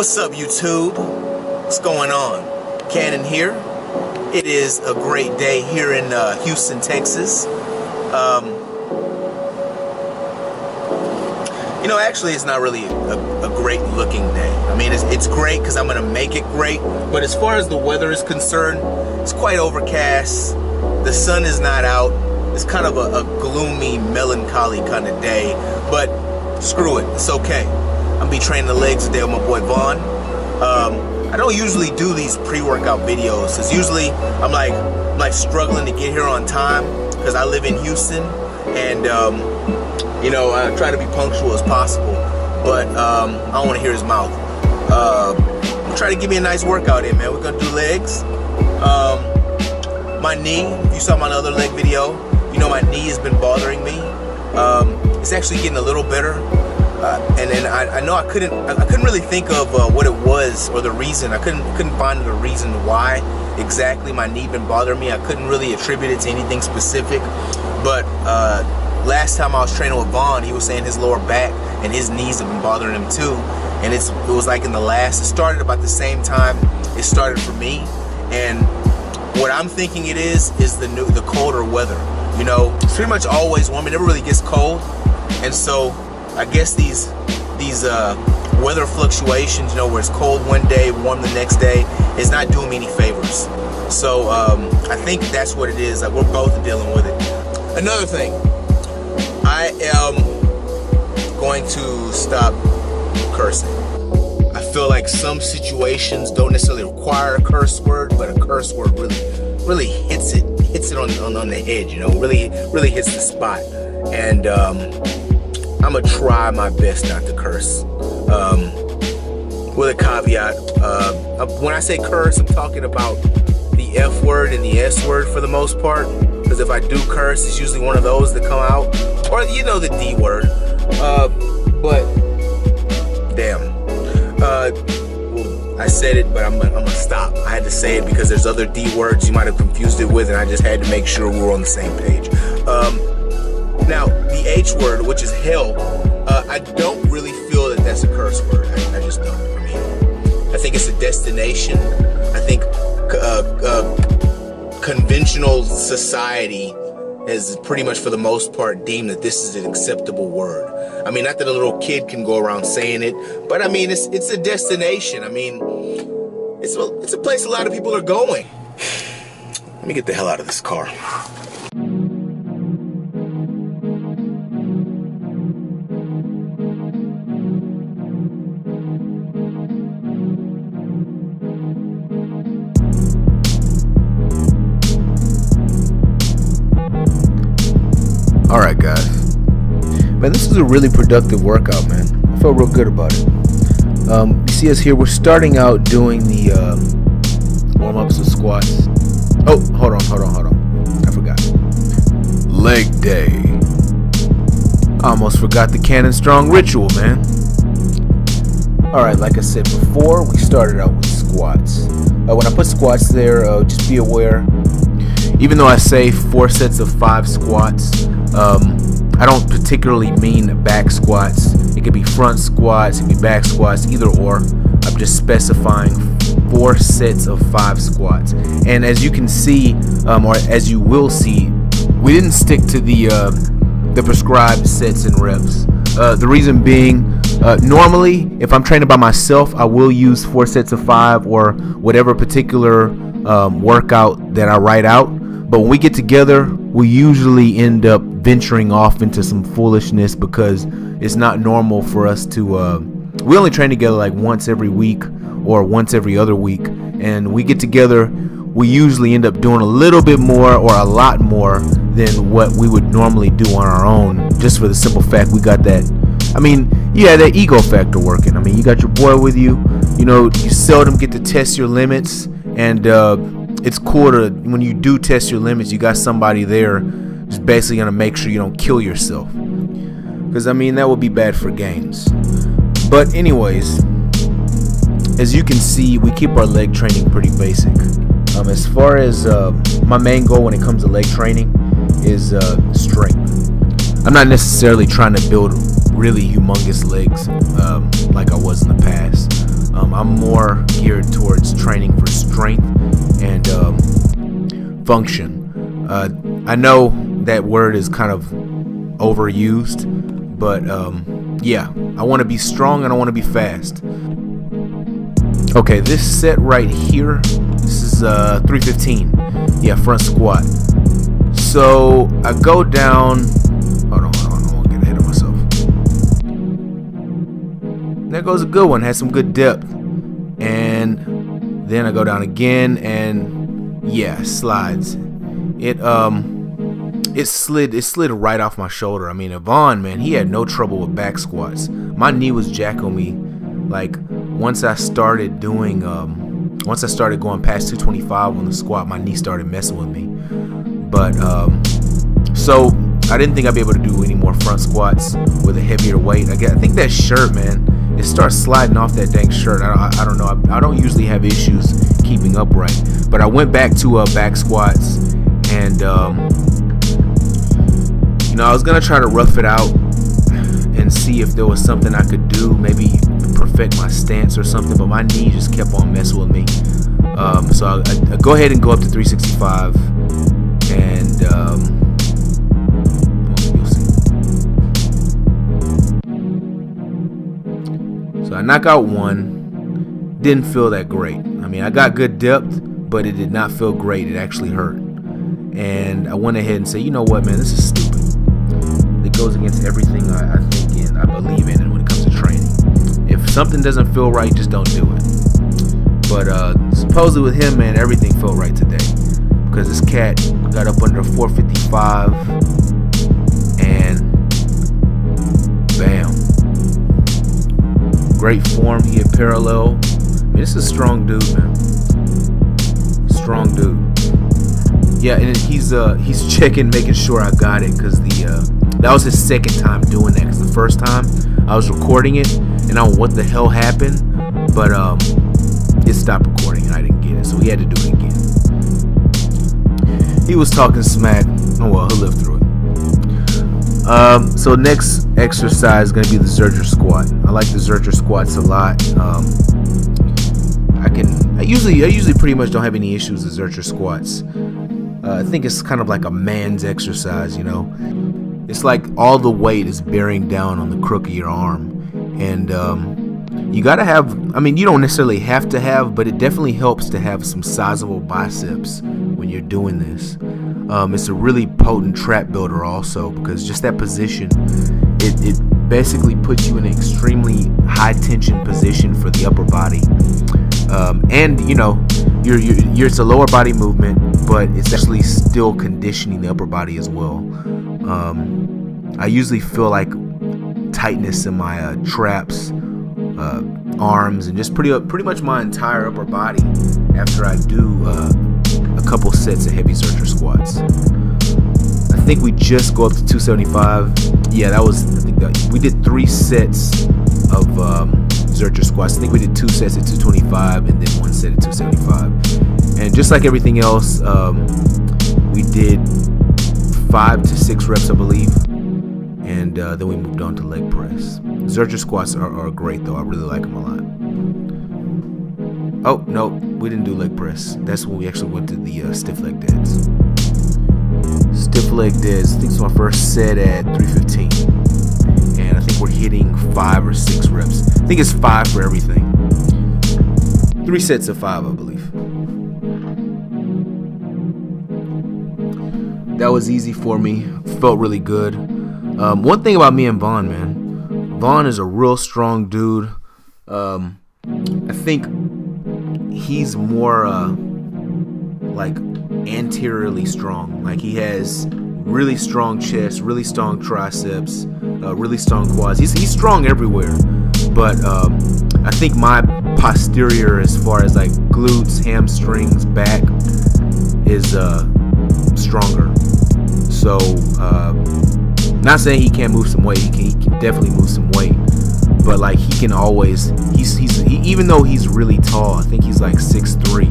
What's up, YouTube? What's going on? Cannon here. It is a great day here in Houston, Texas. You know, actually, it's not really a great looking day. I mean, it's great because I'm gonna make it great. But as far as the weather is concerned, it's quite overcast. The sun is not out. It's kind of a gloomy, melancholy kind of day. But screw it, it's okay. I'm gonna be training the legs today with my boy Vaughn. I don't usually do these pre-workout videos. It's usually I'm like struggling to get here on time because I live in Houston, and you know, I try to be punctual as possible. But I don't want to hear his mouth. We'll try to give me a nice workout in, man. We're gonna do legs. My knee. If you saw my other leg video, you know my knee has been bothering me. It's actually getting a little better. And then I know I couldn't really think of what it was or the reason. I couldn't find the reason why exactly my knee been bothering me. I couldn't really attribute it to anything specific. But last time I was training with Vaughn, he was saying his lower back and his knees have been bothering him too. And it was like it started about the same time it started for me. And what I'm thinking it is the colder weather. You know, it's pretty much always warm. It never really gets cold, and so I guess these weather fluctuations, you know, where it's cold one day, warm the next day, is not doing me any favors. So I think that's what it is. Like, we're both dealing with it. Another thing, I am going to stop cursing. I feel like some situations don't necessarily require a curse word, but a curse word really hits it on the head, you know, really hits the spot. And I'm gonna try my best not to curse. With a caveat, when I say curse, I'm talking about the F word and the S word for the most part. Because if I do curse, it's usually one of those that come out, or you know, the D word. But damn, I said it, but I'm gonna stop. I had to say it because there's other D words you might have confused it with, and I just had to make sure we were on the same page. Now, the H word, which is hell, I don't really feel that that's a curse word. I just don't. I mean, I think it's a destination. I think conventional society has pretty much, for the most part, deemed that this is an acceptable word. I mean, not that a little kid can go around saying it, but I mean, it's a destination. I mean, it's a place a lot of people are going. Let me get the hell out of this car. Alright guys, man, this was a really productive workout, man. I felt real good about it. You see us here, we're starting out doing the warm-ups of squats. Oh, hold on, I forgot. Leg day. I almost forgot the Cannon Strong ritual, man. Alright, like I said before, we started out with squats. When I put squats there, just be aware, even though I say 4 sets of 5 squats, I don't particularly mean back squats. It could be front squats, it could be back squats, either or. I'm just specifying 4 sets of 5 squats. And as you can see, or as you will see, we didn't stick to the prescribed sets and reps. The reason being, normally, if I'm training by myself, I will use 4 sets of 5 or whatever particular workout that I write out. But when we get together, we usually end up venturing off into some foolishness because it's not normal for us to, we only train together like once every week or once every other week. And we get together, we usually end up doing a little bit more or a lot more than what we would normally do on our own, just for the simple fact we got that, I mean, yeah, that ego factor working. I mean, you got your boy with you, you know, you seldom get to test your limits, and it's cool to, when you do test your limits, you got somebody there just basically gonna make sure you don't kill yourself, because I mean, that would be bad for games. But anyways, as you can see, we keep our leg training pretty basic. As far as my main goal when it comes to leg training is strength. I'm not necessarily trying to build really humongous legs like I was in the past. I'm more geared towards training for strength and function. I know that word is kind of overused, but yeah, I want to be strong and I want to be fast. Okay, this set right here, this is 315. Yeah, front squat. So I go down. Hold on, I won't get ahead of myself. There goes a good one, has some good depth. And then I go down again, and yeah, slides. It slid right off my shoulder. I mean, Yvonne, man, he had no trouble with back squats. My knee was jacking me. Like once I started going past 225 on the squat, my knee started messing with me. But so I didn't think I'd be able to do any more front squats with a heavier weight. I think that shirt, man, it starts sliding off that dang shirt. I don't know. I don't usually have issues keeping upright, but I went back to back squats, and I was gonna try to rough it out and see if there was something I could do, maybe perfect my stance or something. But my knee just kept on messing with me. So I go ahead and go up to 365, and you'll see. So I knock out one. Didn't feel that great. I mean, I got good depth, but it did not feel great. It actually hurt. And I went ahead and said, you know what, man, this is stupid. It goes against everything I think in, I believe in, and when it comes to training. If something doesn't feel right, just don't do it. But supposedly with him, man, everything felt right today, because this cat got up under 455, and bam, great form. He had parallel. I mean, this is a strong dude, man. Strong dude. Yeah, and he's checking, making sure I got it, because that was his second time doing that. Because the first time I was recording it, and I don't know what the hell happened, but it stopped recording and I didn't get it, so he had to do it again. He was talking smack. Oh well, he'll live through it. So next exercise is gonna be the Jrowzey squat. I like the Jrowzey squats a lot. I usually pretty much don't have any issues with Jrowzey squats. I think it's kind of like a man's exercise, you know. It's like all the weight is bearing down on the crook of your arm, and you gotta have. I mean, you don't necessarily have to have, but it definitely helps to have some sizable biceps when you're doing this. It's a really potent trap builder also, because just that position, it basically puts you in an extremely high tension position for the upper body. And you know, it's a lower body movement, but it's actually still conditioning the upper body as well. I usually feel like tightness in my traps, arms, and just pretty much my entire upper body after I do a couple sets of heavy Jrowzey squats. I think we just go up to 275. Yeah, I think that we did 3 sets of Jrowzey squats. I think we did 2 sets at 225 and then 1 set at 275. And just like everything else, we did 5 to 6 reps, I believe, and then we moved on to leg press. Jrowzey squats are great though. I really like them a lot. Oh no, we didn't do leg press. That's when we actually went to the stiff leg deads. Stiff leg deads. I think it's my first set at 315, and I think we're hitting 5 or 6 reps. I think it's 5 for everything. 3 sets of 5, I believe. That was easy for me. Felt really good. One thing about me and Vaughn, man. Vaughn is a real strong dude. I think he's more like anteriorly strong. Like he has really strong chest, really strong triceps, really strong quads. He's strong everywhere. But I think my posterior, as far as like glutes, hamstrings, back, is stronger. So not saying he can't move some weight. He can definitely move some weight. But like he can always, even though he's really tall, I think he's like 6'3".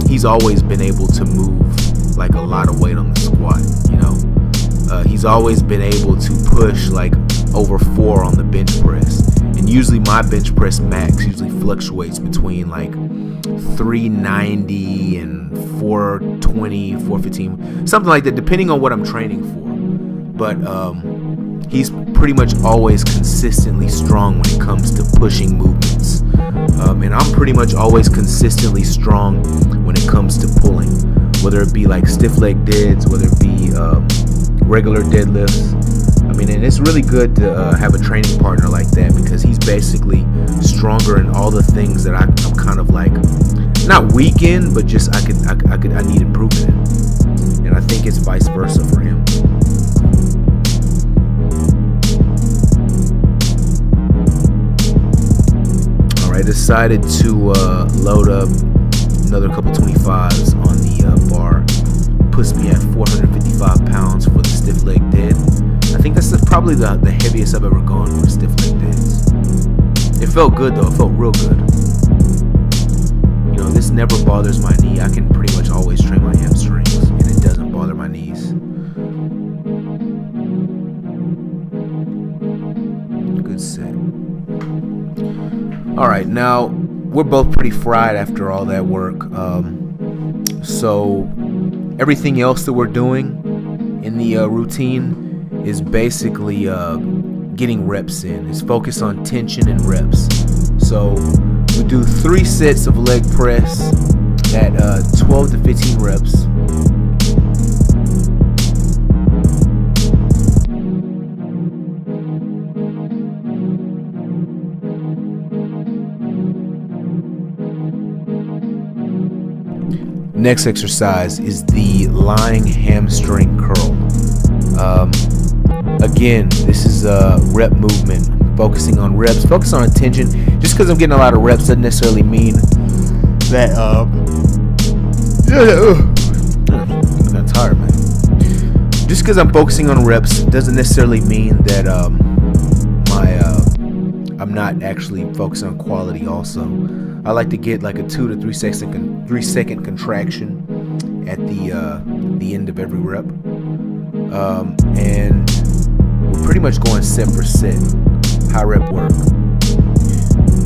He's always been able to move like a lot of weight on the squat. You know, he's always been able to push like over 4 on the bench press. And usually my bench press max usually fluctuates between like 390 and 420, 415, something like that, depending on what I'm training for. But he's pretty much always consistently strong when it comes to pushing movements. And I'm pretty much always consistently strong when it comes to pulling, whether it be like stiff leg deads, whether it be regular deadlifts. I mean, and it's really good to have a training partner like that, because he's basically stronger in all the things that I'm kind of like not weak in, but just I need improvement in. And I think it's vice versa for him. All right, decided to load up another couple 25s on the bar. Puts me at 455 pounds for the stiff leg dead. I think that's probably the heaviest I've ever gone for stiff leg deads. It felt good though. It felt real good. You know, this never bothers my knee. I can pretty much always train my hamstrings, and it doesn't bother my knees. Good set. All right, now we're both pretty fried after all that work. So everything else that we're doing in the routine is basically getting reps in. It's focused on tension and reps. So we do 3 sets of leg press at 12 to 15 reps. Next exercise is the lying hamstring curl. Again, this is a rep movement, focusing on reps, focus on attention. Just because I'm getting a lot of reps doesn't necessarily mean that I'm kind of tired, man. Just because I'm focusing on reps doesn't necessarily mean that I'm not actually focusing on quality also. I like to get like a 2 to 3 second contraction at the end of every rep. And we're pretty much going set for set, high rep work.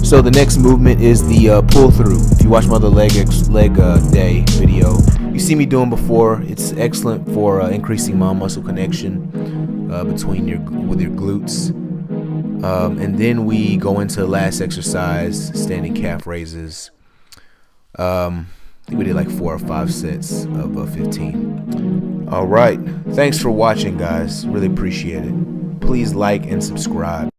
So the next movement is the pull through. If you watch my other leg day video, you see me doing before. It's excellent for increasing muscle connection with your glutes. And then we go into the last exercise, standing calf raises. I think we did like 4 or 5 sets of 15. All right. Thanks for watching, guys. Really appreciate it. Please like and subscribe.